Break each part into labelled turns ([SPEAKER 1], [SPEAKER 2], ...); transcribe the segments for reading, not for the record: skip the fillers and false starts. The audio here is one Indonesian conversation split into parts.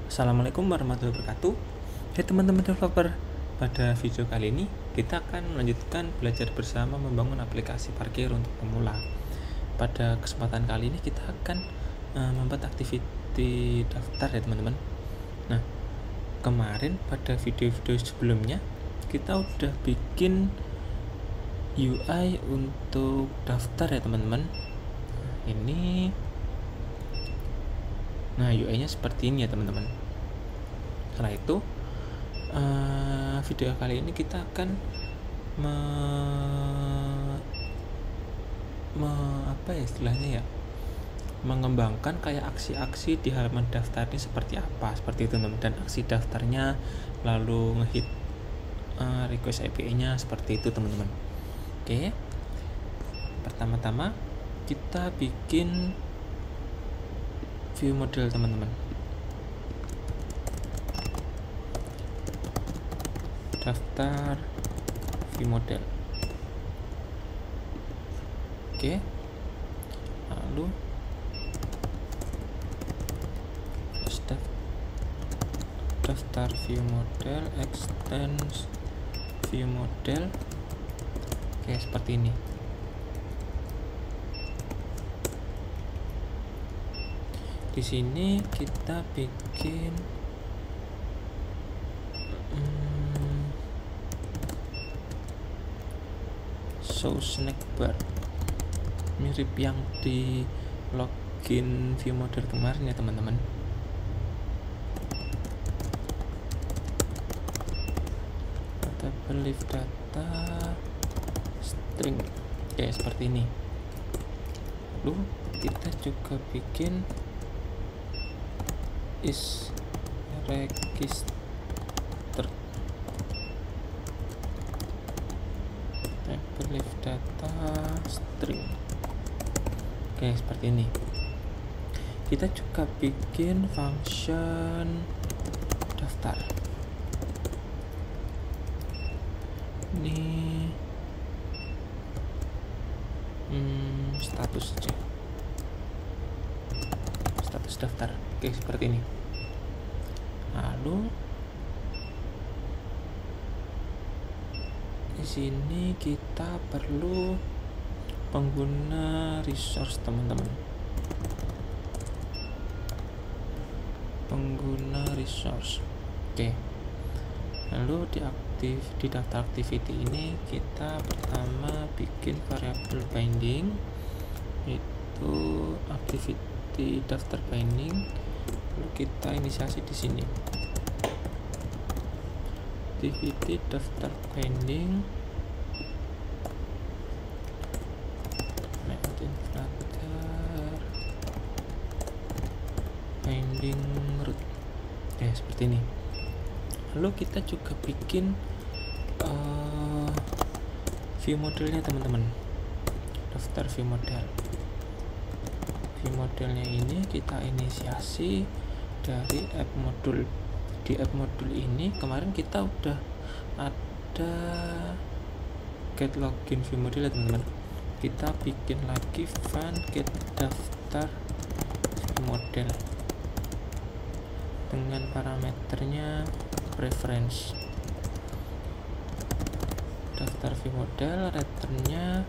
[SPEAKER 1] Assalamualaikum warahmatullahi wabarakatuh. Hai teman-teman developer, pada video kali ini kita akan melanjutkan belajar bersama membangun aplikasi parkir untuk pemula. Pada kesempatan kali ini kita akan membuat activity daftar ya teman-teman. Nah, kemarin pada video-video sebelumnya kita udah bikin UI untuk daftar ya teman-teman. Nah, UI-nya seperti ini ya teman-teman. Setelah itu video kali ini kita akan mengembangkan kayak aksi-aksi di halaman daftar ini seperti apa, seperti itu teman-teman. Dan aksi daftarnya lalu ngehit request API-nya seperti itu teman-teman. Oke, pertama-tama kita bikin view model teman-teman. Daftar view model. Oke, lalu daftar view model, extends view model. Oke, seperti ini. Di sini kita bikin show snack bar, mirip yang di login view model kemarin ya teman-teman. Leave data string, oke seperti ini. Lalu kita juga bikin is register leave data string, oke seperti ini. Kita juga bikin function daftar. Ini status saja, status daftar. Oke, seperti ini. Lalu di sini kita perlu pengguna resource teman-teman. Pengguna resource. Oke. Lalu di daftar activity ini kita pertama bikin variabel binding, itu activity daftar binding. Lalu kita inisiasi di sini activity daftar binding binding root. Ya seperti ini. Lalu kita juga bikin view modelnya teman-teman. Daftar view model. View modelnya ini kita inisiasi dari app module. Di app module ini kemarin kita udah ada get login view model ya teman-teman. Kita bikin lagi find get daftar view model dengan parameternya preference. Daftar view model, returnnya,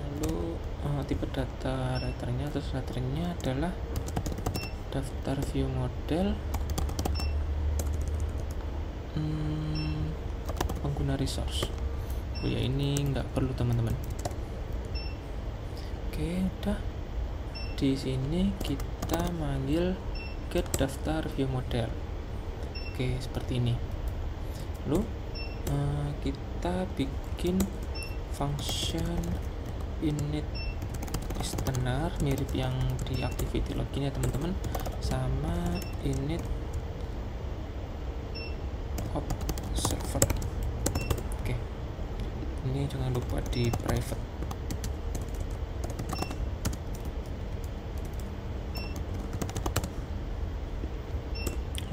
[SPEAKER 1] lalu tipe data returnnya, terus returnnya adalah daftar view model pengguna resource. Oh ya, ini nggak perlu teman-teman. Oke, udah. Di sini kita manggil get daftar view model. Oke, seperti ini. Lalu kita bikin function init listener, mirip yang di activity login ya teman-teman, sama init observer. Oke, ini jangan lupa di private.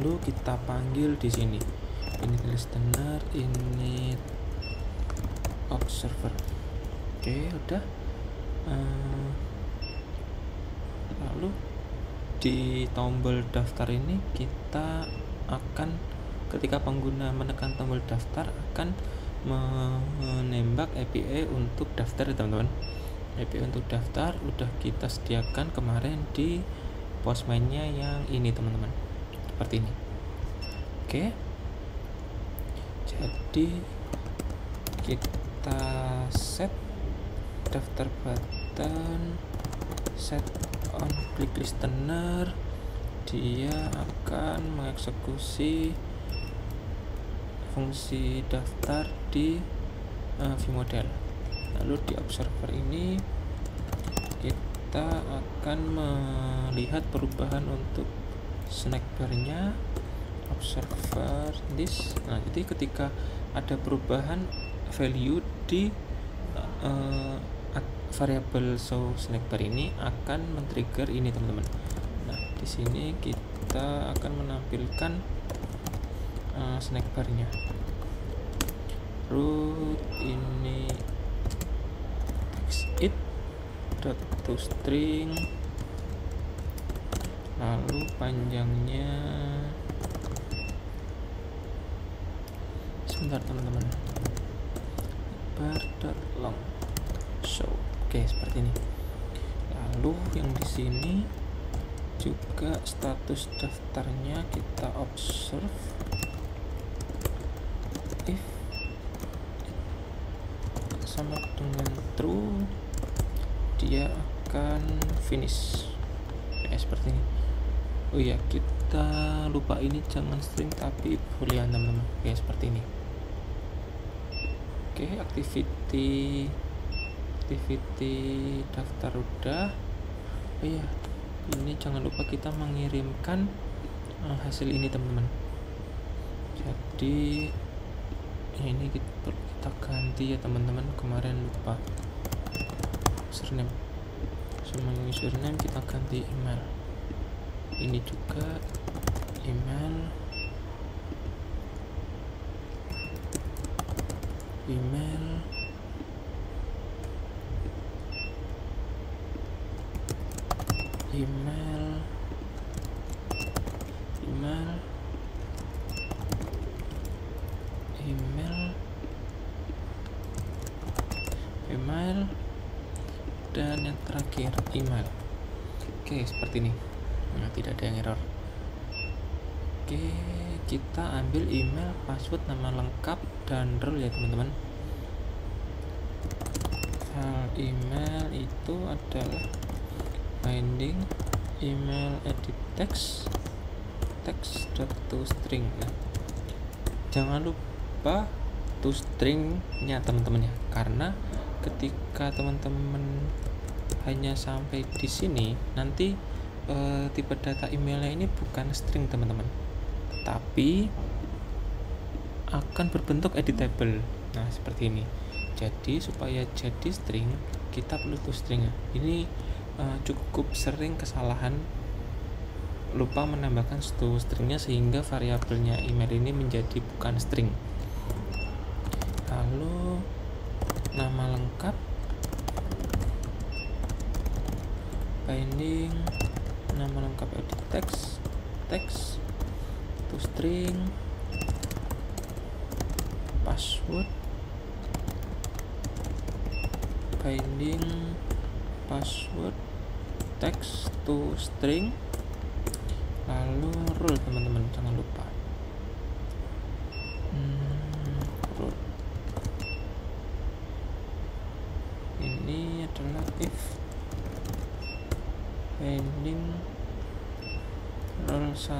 [SPEAKER 1] Lalu kita panggil di sini init listener, init observer. Oke, udah. Lalu di tombol daftar ini kita akan, ketika pengguna menekan tombol daftar, akan menembak API untuk daftar ya teman-teman. API untuk daftar udah kita sediakan kemarin di Postman-nya yang ini teman-teman, seperti ini. Oke, jadi kita set daftar button, set on click listener, dia akan mengeksekusi fungsi daftar di vModel. Lalu di observer ini kita akan melihat perubahan untuk snack bar-nya, observer this. Nah, jadi ketika ada perubahan value di variabel show snack bar ini akan men-trigger ini teman-teman. Nah, di sini kita akan menampilkan snack bar-nya. Root ini text it dot to string, lalu panjangnya sebentar teman-teman, bar dot long show. Oke, seperti ini. Lalu yang di sini juga status daftarnya kita observe if sama dengan true, dia akan finish. Seperti ini. Oh iya, kita lupa ini jangan string tapi boolean teman-teman. Oke, seperti ini. Oke, activity daftar udah. Oh iya, ini jangan lupa kita mengirimkan hasil ini teman-teman. Jadi ini kita ganti ya teman-teman, kemarin lupa username, sama username kita ganti email. Ini juga email dan yang terakhir email. Oke, seperti ini. Nah, tidak ada yang error. Oke, kita ambil email, password, nama lengkap, dan role ya teman-teman. File email itu adalah binding email edit text to string. Nah, jangan lupa to string-nya teman-teman ya, karena ketika teman-teman hanya sampai di sini, nanti tipe data emailnya ini bukan string teman-teman, tapi akan berbentuk editable. Nah, seperti ini. Jadi supaya jadi string, kita perlu to string. Ini cukup sering kesalahan, lupa menambahkan to stringnya sehingga variabelnya email ini menjadi bukan string. Lalu nama lengkap, binding nama lengkap edit text to string, password, binding password text to string, lalu role teman-teman, jangan lupa role. Ini adalah if binding role 1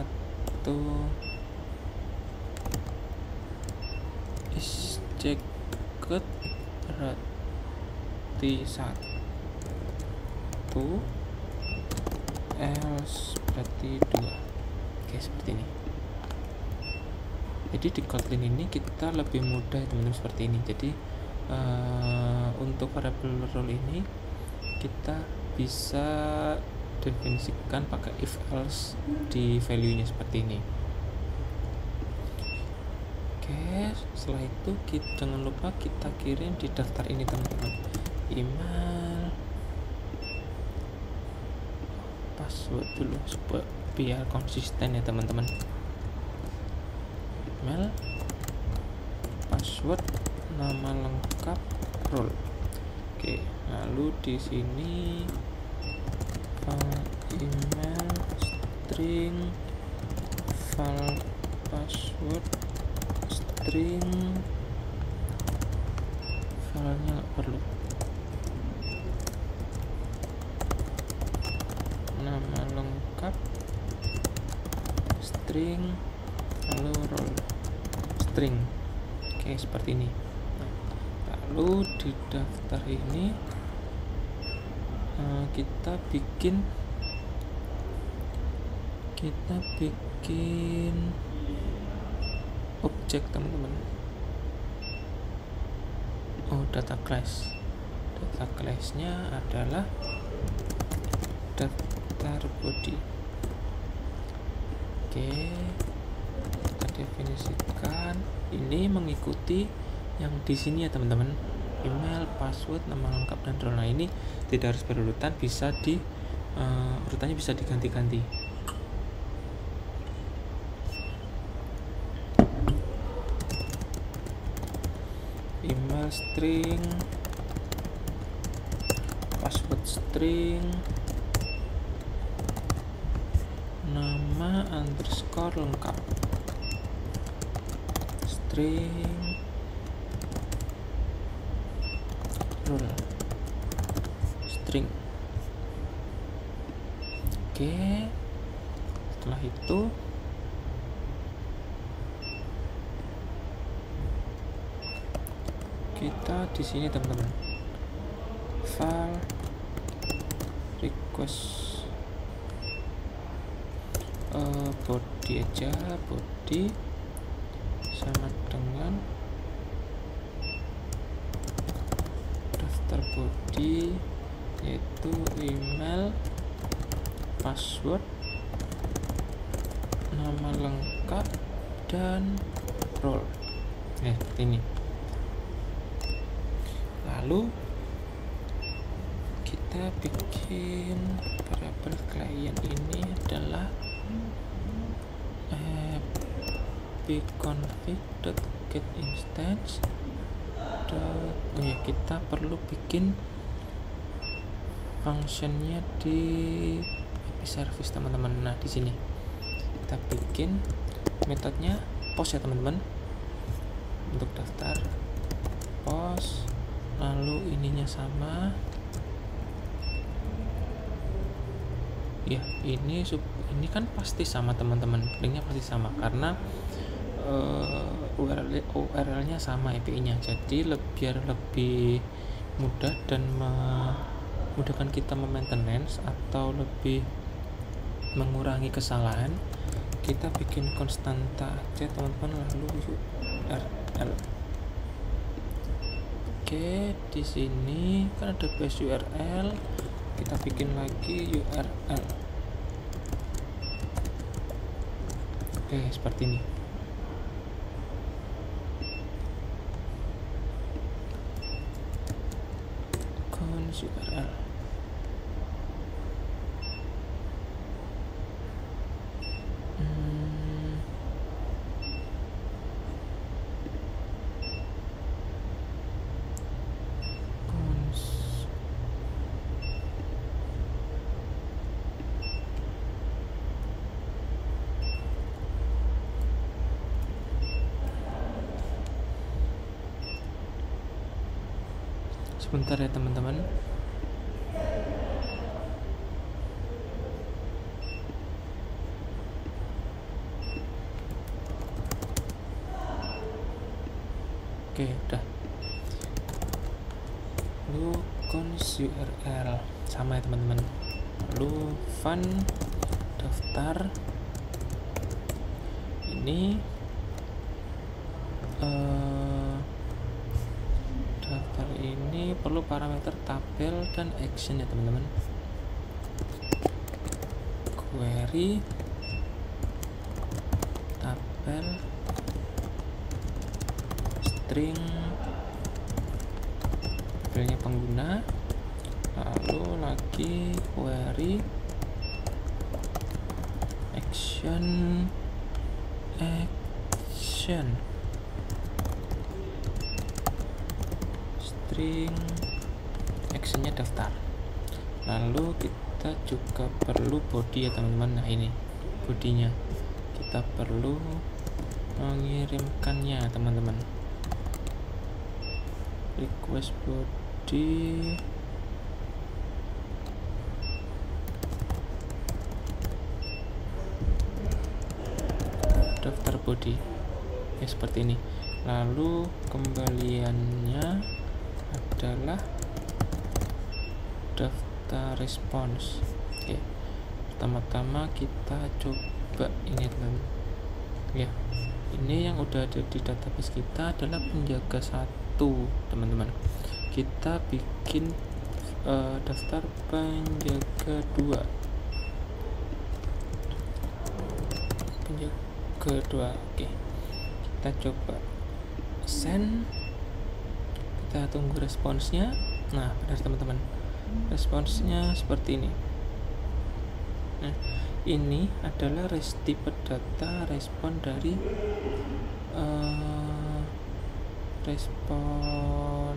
[SPEAKER 1] is checked berarti 1, else berarti 2. Oke, seperti ini. Jadi di Kotlin ini kita lebih mudah teman-teman, seperti ini. Jadi untuk variabel role ini kita bisa definisikan pakai if else di value nya seperti ini. Oke, setelah itu jangan lupa kita kirim di daftar ini teman-teman, email password dulu supaya biar konsisten ya teman-teman. Email, password, nama lengkap, role. Oke, lalu di sini file email, string, file password, string, filenya nggak perlu, nama lengkap, string, lalu role, string. Oke, seperti ini. Lalu di daftar ini kita bikin objek teman-teman. Data class. Data class-nya adalah daftar body. Oke, kita definisikan ini mengikuti yang di sini ya teman-teman. Email, password, nama lengkap, dan role. Nah, ini tidak harus berurutan, bisa urutannya bisa diganti-ganti. Email string, password string, nama underscore lengkap, string, role, string. Oke, setelah itu kita di sini teman-teman, file request body aja, body sama dengan daftar body, yaitu email, password, nama lengkap, dan role. Ini. Lalu kita bikin variabel client ini adalah bconfig.getInstance. Kita perlu bikin functionnya di API service teman-teman. Nah, di sini kita bikin metodenya post ya teman-teman, untuk daftar post. Lalu ininya sama ya, ini kan pasti sama teman-teman, linknya pasti sama karena URL-nya sama, API-nya. Jadi biar lebih mudah dan memudahkan kita maintenance atau lebih mengurangi kesalahan, kita bikin konstanta aja teman-teman, lalu URL. Oke, di sini kan ada base URL, kita bikin lagi URL. Oke, seperti ini. Cons URL. Sebentar ya teman-teman. Oke, udah. Lalu cons URL sama ya teman-teman. Lalu fun daftar ini daftar ini perlu parameter tabel dan action ya teman-teman. Query tabel string tabelnya pengguna, lalu lagi query action string actionnya daftar. Lalu kita juga perlu body ya teman-teman. Nah ini bodinya, kita perlu mengirimkannya teman-teman. Request body daftar body ya, seperti ini. Lalu kembaliannya adalah daftar response. Oke, pertama-tama kita coba ini teman ya. Ini yang udah ada di database kita adalah penjaga 1 teman-teman. Kita bikin daftar penjaga 2. Oke, kita coba send, kita tunggu responsnya. Nah benar teman-teman, responsnya seperti ini. Nah ini adalah tipe data respon dari respon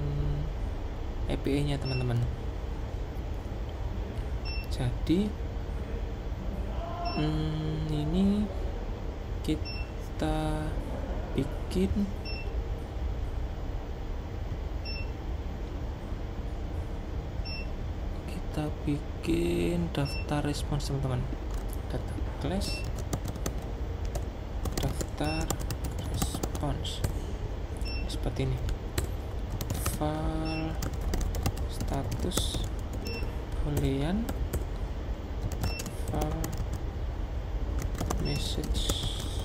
[SPEAKER 1] API nya teman-teman. Jadi ini kita bikin daftar respons teman-teman. Data class daftar respons seperti ini. File status boolean file message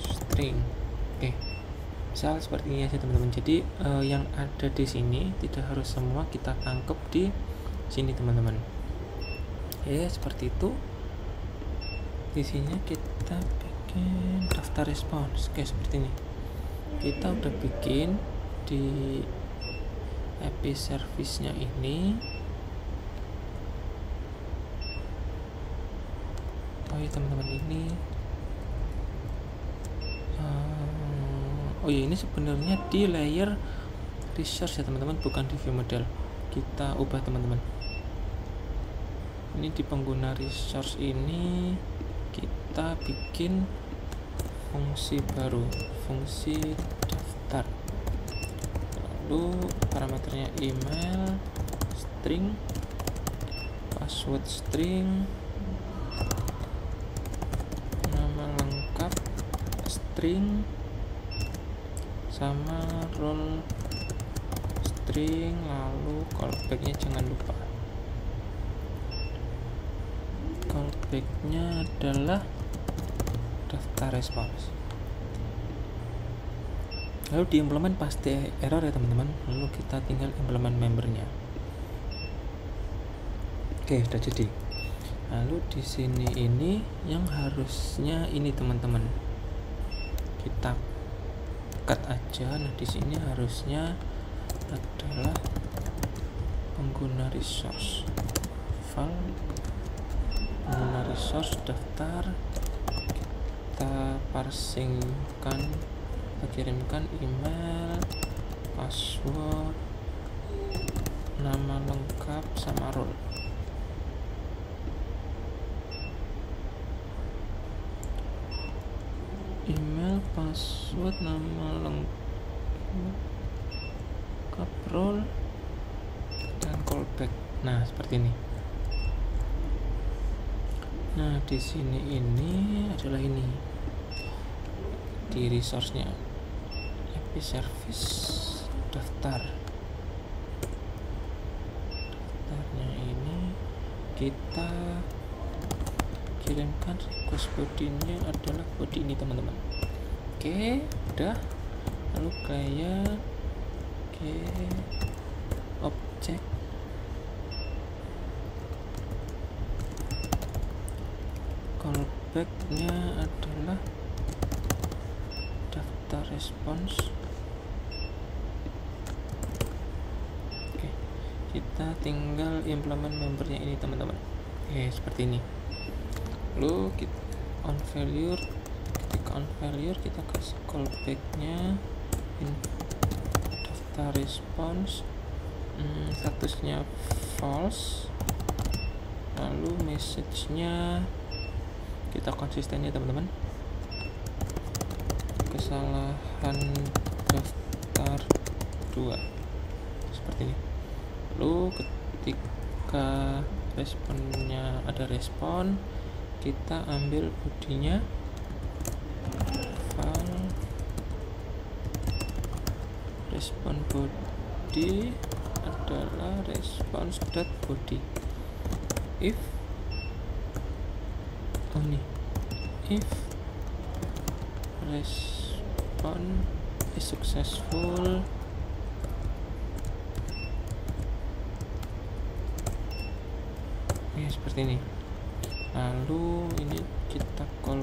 [SPEAKER 1] string. Oke, misal seperti ini aja teman-teman. Jadi yang ada di sini tidak harus semua kita tangkap di sini teman-teman. Ya seperti itu. Di sini kita bikin daftar respons. Oke, seperti ini. Kita udah bikin di API service-nya ini. Oh iya teman-teman, ini oh ya ini sebenarnya di layer resource ya teman-teman, bukan di view model. Kita ubah teman-teman. Ini di pengguna resource ini kita bikin fungsi baru, fungsi daftar. Lalu parameternya email string, password string, nama lengkap string, sama role string. Lalu callbacknya jangan lupa, callbacknya adalah daftar respons. Lalu diimplement pasti error ya teman-teman. Lalu kita tinggal implement membernya. Oke, sudah jadi. Lalu di sini ini yang harusnya ini teman-teman, kita cut aja. Nah di sini harusnya adalah pengguna resource, file pengguna resource daftar. Kita parsingkan, kita kirimkan email, password, nama lengkap, sama role. Email, password, nama lengkap, role, dan callback. Nah seperti ini. Nah di sini ini adalah ini di resource-nya API service daftar. Daftarnya ini kita kirimkan request body-nya adalah body ini teman-teman. Oke, udah. Lalu kayak objek callback-nya adalah daftar respons. Oke, kita tinggal implement membernya ini teman-teman. Oke, seperti ini. Lalu on failure. Ketika on failure kita kasih callback-nya daftar response, statusnya false, lalu message-nya kita konsisten ya teman-teman, kesalahan daftar 2 seperti ini. Lalu ketika responnya ada respon, kita ambil bodinya, file respon body adalah response.body. If if respon is successful, ya seperti ini. Lalu ini kita call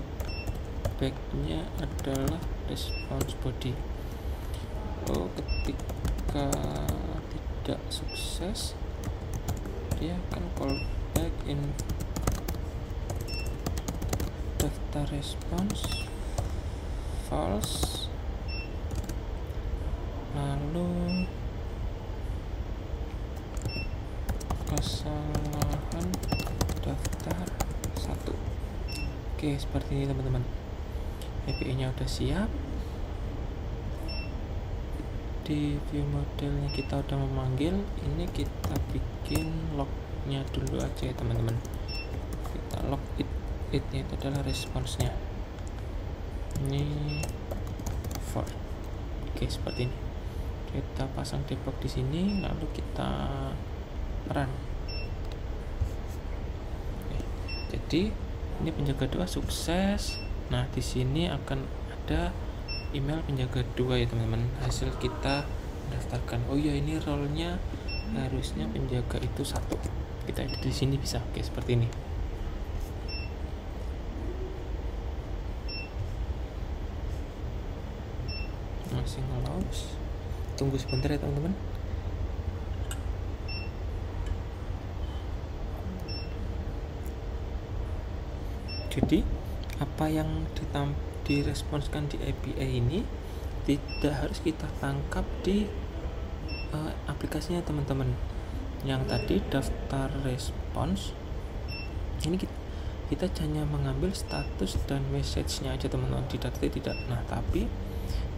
[SPEAKER 1] back-nya adalah response body. Ketika tidak sukses, dia akan call back in daftar response false, lalu kesalahan daftar 1. Oke, seperti ini teman-teman. API-nya udah siap. Di view modelnya kita udah memanggil. Ini kita bikin lognya dulu aja ya teman-teman. Kita log it-nya itu adalah responsnya. Ini for. Oke, seperti ini. Kita pasang debug di sini, lalu kita run. Oke, jadi ini penjaga 2 sukses. Nah, di sini akan ada email penjaga 2 ya teman-teman. Hasil kita daftarkan. Oh iya, ini role-nya harusnya penjaga itu 1. Kita edit di sini bisa. Oke, seperti ini. Masih nge-launch. Tunggu sebentar ya teman-teman. Jadi apa yang diresponskan di API ini tidak harus kita tangkap di aplikasinya teman-teman. Yang tadi daftar respons ini kita hanya mengambil status dan message-nya aja teman-teman, di data tidak. Nah, tapi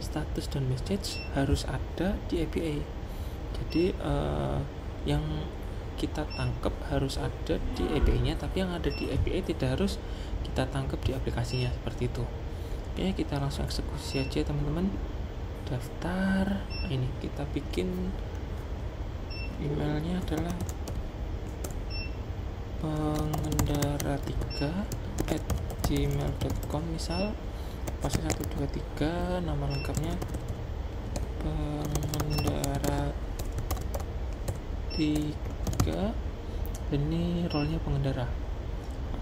[SPEAKER 1] status dan message harus ada di API. Jadi yang kita tangkap harus ada di API-nya, tapi yang ada di API tidak harus kita tangkap di aplikasinya, seperti itu. Oke, kita langsung eksekusi aja teman-teman. Daftar. Ini kita bikin emailnya adalah pengendara3@gmail.com, misal pas 123, nama lengkapnya pengendara3, ini role-nya pengendara.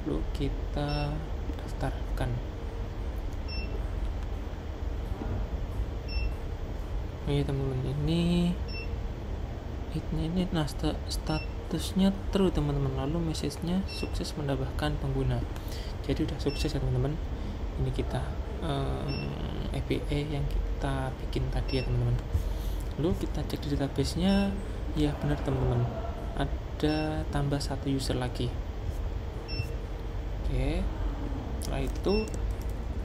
[SPEAKER 1] Lalu kita daftarkan. Oke teman-teman, ini nah statusnya true teman-teman, lalu message-nya sukses menambahkan pengguna. Jadi udah sukses ya teman-teman. Ini kita API yang kita bikin tadi ya teman-teman. Lalu kita cek di database-nya, ya benar teman-teman, ada tambah 1 user lagi. Oke, setelah itu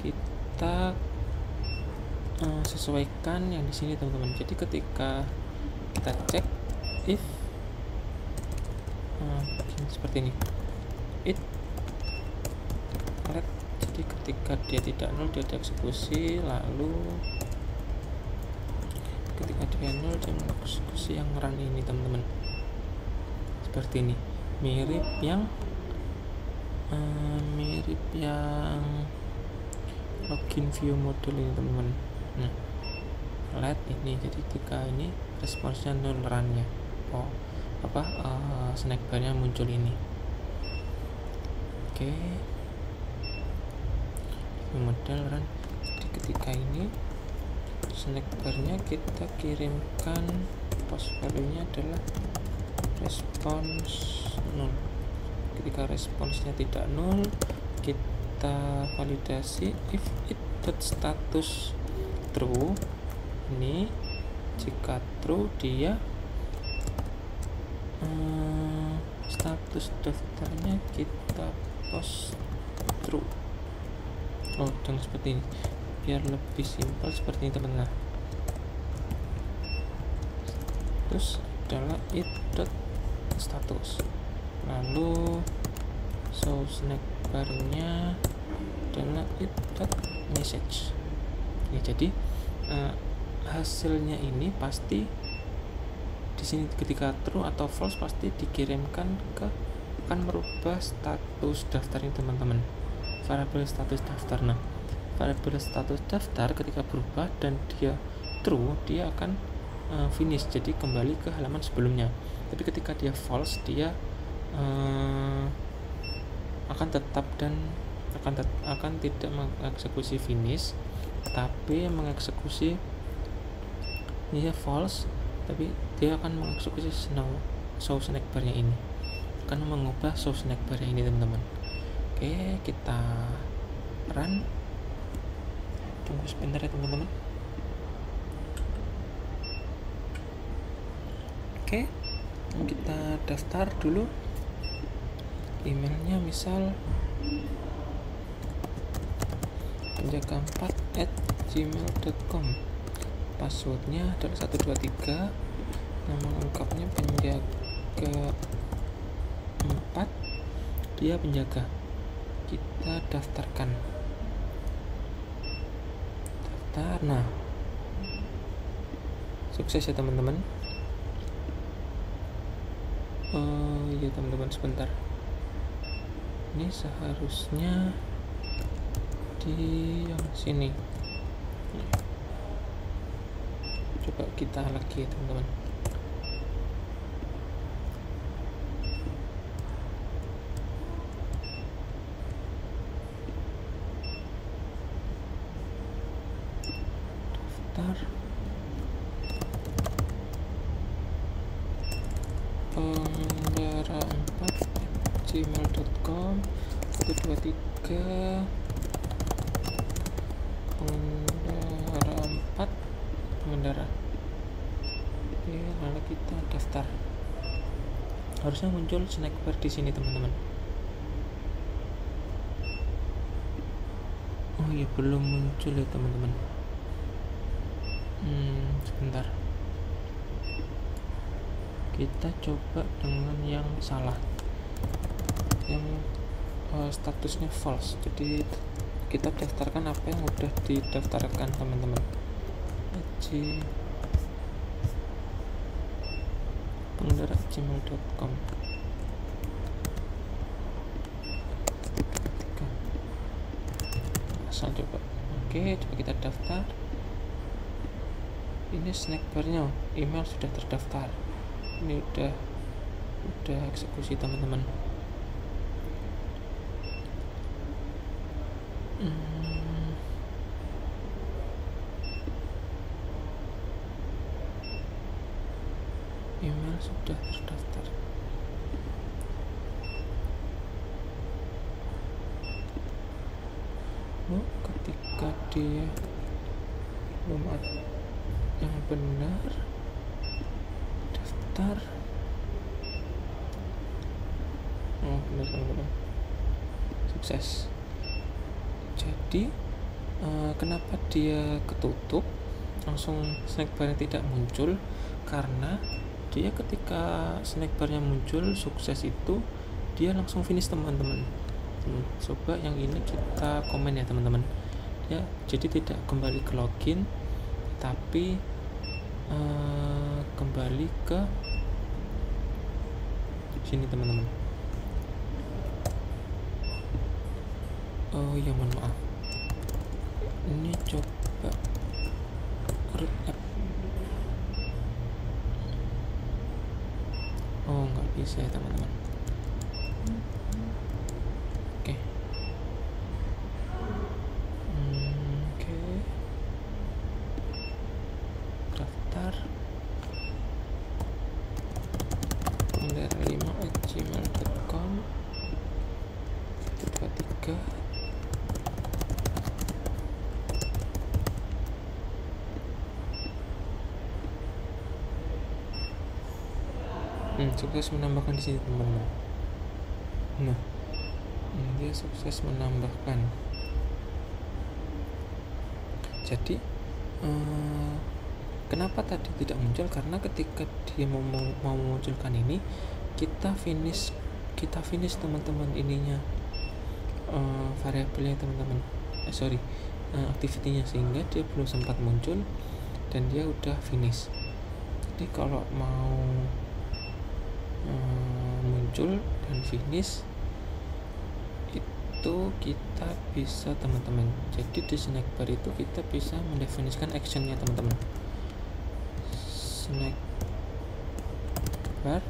[SPEAKER 1] kita sesuaikan yang di sini teman-teman. Jadi ketika kita cek if seperti ini, it let, jadi ketika dia tidak nol dia dieksekusi, lalu ketika dia nol dia mengeksekusi yang run ini teman-teman. Seperti ini, mirip yang login view model ini teman-teman. Nah, let ini, jadi ketika ini responsnya nol, runnya snack bar-nya muncul ini. Oke, view model run. Jadi ketika ini snack bar-nya kita kirimkan post value-nya adalah respons 0. Ketika responsnya tidak 0, kita kita validasi if it status true. Ini jika true dia status daftarnya kita post true. Oh, jangan seperti ini, biar lebih simpel seperti ini teman-teman. Terus adalah it dot status, lalu show snack barnya adalah it dot message. Ya, jadi hasilnya ini pasti di sini ketika true atau false pasti dikirimkan ke, akan merubah status daftar ini teman-teman, variabel status daftar. Nah, variabel status daftar ketika berubah dan dia true, dia akan finish, jadi kembali ke halaman sebelumnya. Tapi ketika dia false, dia akan tetap dan akan tidak mengeksekusi finish, tapi mengeksekusi dia false, tapi dia akan mengeksekusi show snack barnya ini, akan mengubah show snack barnya ini teman-teman. Oke, kita run, tunggu sebentar ya teman-teman. Oke, kita daftar dulu emailnya, misal penjaga4@gmail.com, passwordnya adalah 123, nama lengkapnya penjaga4, dia penjaga. Kita daftarkan, daftar. Nah, sukses ya teman-teman. Ya teman-teman, sebentar, ini seharusnya di yang sini. Coba kita lagi ya teman-teman. Daftar pengendara4@gmail.com 123 pengendara. Oke, lalu kita daftar. Harusnya muncul snack bar di sini teman-teman. Oh iya, belum muncul ya teman-teman. Sebentar, kita coba dengan yang salah, yang statusnya false. Jadi kita daftarkan apa yang udah didaftarkan teman-teman. pengendara@gmail.com. Asal coba. Oke, coba kita daftar. Ini snack barnya, email sudah terdaftar. Ini udah eksekusi teman-teman. Email sudah terdaftar. Ketika dia belum ada yang benar, daftar. Oh, benar teman-teman, sukses. Jadi kenapa dia ketutup langsung snack barnya tidak muncul? Karena dia ketika snack barnya muncul sukses itu dia langsung finish teman-teman. Coba yang ini kita komen ya teman-teman ya, jadi tidak kembali ke login tapi kembali ke sini teman-teman. Oh ya, mohon maaf, ini coba root app. Oh, nggak bisa ya teman-teman. Oke. Oke. Daftar pengendara5@gmail.com 123 Sukses menambahkan di sini teman-teman. Nah, dia sukses menambahkan. Jadi kenapa tadi tidak muncul? Karena ketika dia mau memunculkan ini, kita finish teman-teman ininya, variabelnya teman-teman, activity-nya, sehingga dia belum sempat muncul dan dia udah finish. Jadi kalau mau muncul dan finish itu kita bisa teman-teman. Jadi di snack bar itu kita bisa mendefinisikan actionnya teman-teman. Snack bar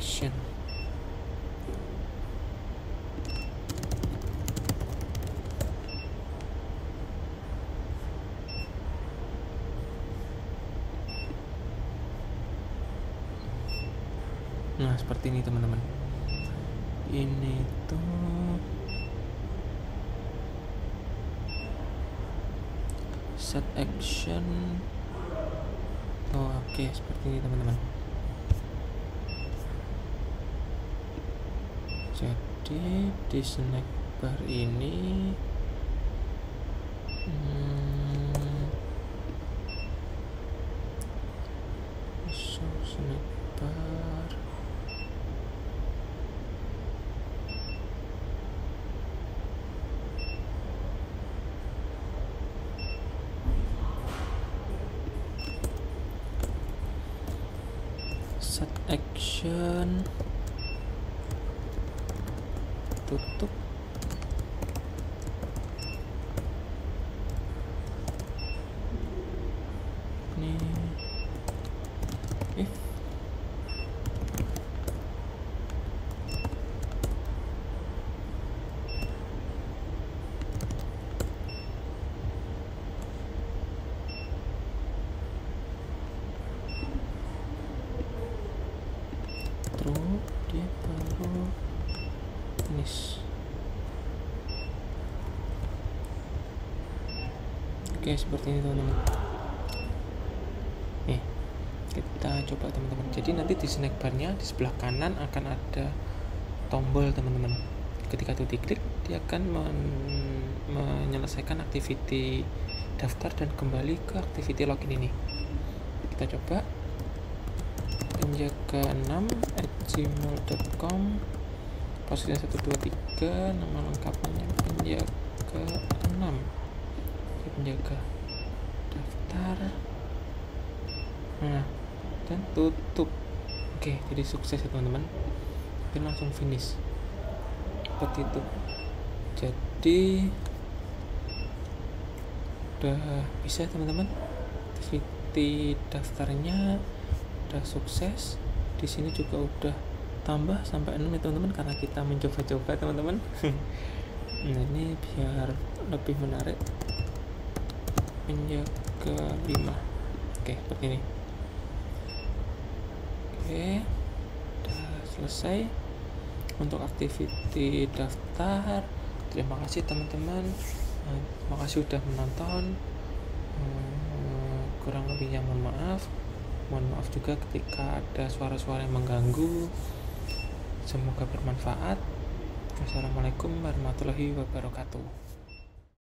[SPEAKER 1] action. Nah, seperti ini teman-teman. Ini tuh set action. Oke, seperti ini teman-teman. Jadi di snack bar ini snack bar set action, tutup. Ini if true, dia baru finish. Oke, seperti ini teman-teman. Nih, kita coba teman-teman. Jadi nanti di snack barnya di sebelah kanan akan ada tombol teman-teman. Ketika itu diklik, dia akan menyelesaikan activity daftar dan kembali ke activity login ini. Kita coba. penjaga6@gmail.com, passwordnya 123, nama lengkapnya penjaga6, penjaga daftar. Nah, dan tutup. Oke, jadi sukses ya teman-teman. Dan langsung finish seperti itu. Jadi udah bisa teman-teman, activity daftarnya udah sukses. Di sini juga udah tambah sampai 6 ya teman-teman, karena kita mencoba-coba teman-teman. Nah, ini biar lebih menarik, penjaga 5. Oke, seperti ini. Oke, udah selesai untuk activity daftar. Terima kasih teman-teman. Terima kasih sudah menonton. Kurang lebihnya mohon maaf. Mohon maaf juga ketika ada suara-suara yang mengganggu. Semoga bermanfaat. Wassalamualaikum warahmatullahi wabarakatuh.